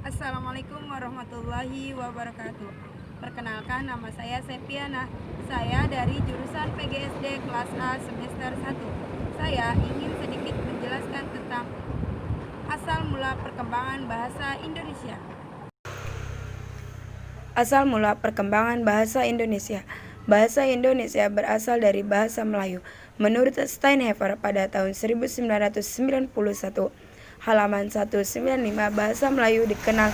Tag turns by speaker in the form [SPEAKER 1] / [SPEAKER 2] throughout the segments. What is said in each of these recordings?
[SPEAKER 1] Assalamualaikum warahmatullahi wabarakatuh. Perkenalkan, nama saya Septiana. Saya dari jurusan PGSD kelas A semester 1. Saya ingin sedikit menjelaskan tentang asal mula perkembangan bahasa Indonesia. Asal mula perkembangan bahasa Indonesia. Bahasa Indonesia berasal dari bahasa Melayu. Menurut Steinhafer pada tahun 1991, halaman 195, bahasa Melayu dikenal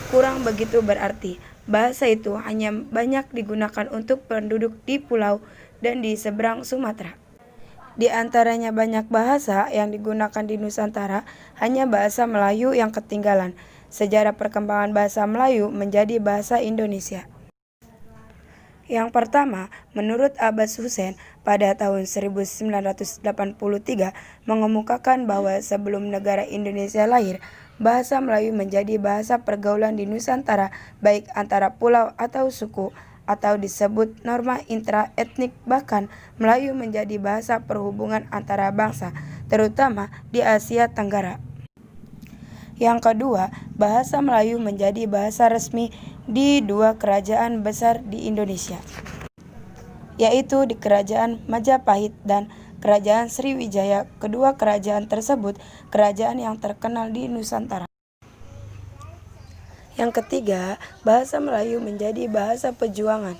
[SPEAKER 1] kurang begitu berarti. Bahasa itu hanya banyak digunakan untuk penduduk di pulau dan di seberang Sumatera. Di antaranya banyak bahasa yang digunakan di Nusantara, hanya bahasa Melayu yang ketinggalan. Sejarah perkembangan bahasa Melayu menjadi bahasa Indonesia. Yang pertama, menurut Abbas Hussein pada tahun 1983 mengemukakan bahwa sebelum negara Indonesia lahir, bahasa Melayu menjadi bahasa pergaulan di Nusantara baik antara pulau atau suku, atau disebut norma intra-etnik. Bahkan Melayu menjadi bahasa perhubungan antara bangsa, terutama di Asia Tenggara. Yang kedua, bahasa Melayu menjadi bahasa resmi di dua kerajaan besar di Indonesia, yaitu di Kerajaan Majapahit dan Kerajaan Sriwijaya. Kedua kerajaan tersebut kerajaan yang terkenal di Nusantara. Yang ketiga, bahasa Melayu menjadi bahasa perjuangan.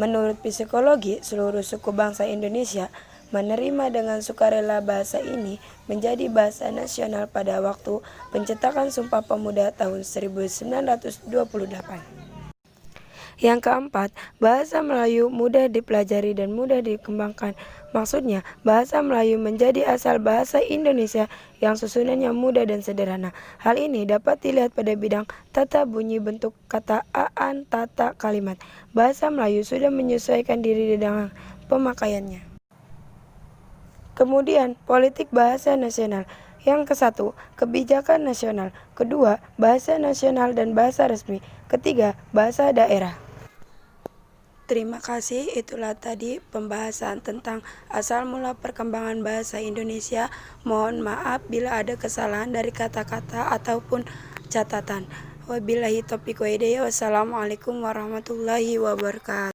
[SPEAKER 1] Menurut psikologi, seluruh suku bangsa Indonesia menerima dengan sukarela bahasa ini menjadi bahasa nasional pada waktu pencetakan Sumpah Pemuda tahun 1928. Yang keempat, bahasa Melayu mudah dipelajari dan mudah dikembangkan. Maksudnya, bahasa Melayu menjadi asal bahasa Indonesia yang susunannya mudah dan sederhana. Hal ini dapat dilihat pada bidang tata bunyi bentuk kata, aan, tata kalimat. Bahasa Melayu sudah menyesuaikan diri dengan pemakaiannya. Kemudian, politik bahasa nasional. Yang ke-1, kebijakan nasional. Kedua, bahasa nasional dan bahasa resmi. Ketiga, bahasa daerah. Terima kasih, itulah tadi pembahasan tentang asal mula perkembangan bahasa Indonesia. Mohon maaf bila ada kesalahan dari kata-kata ataupun catatan. Wabillahi taufiq wa hidayah. Wassalamualaikum warahmatullahi wabarakatuh.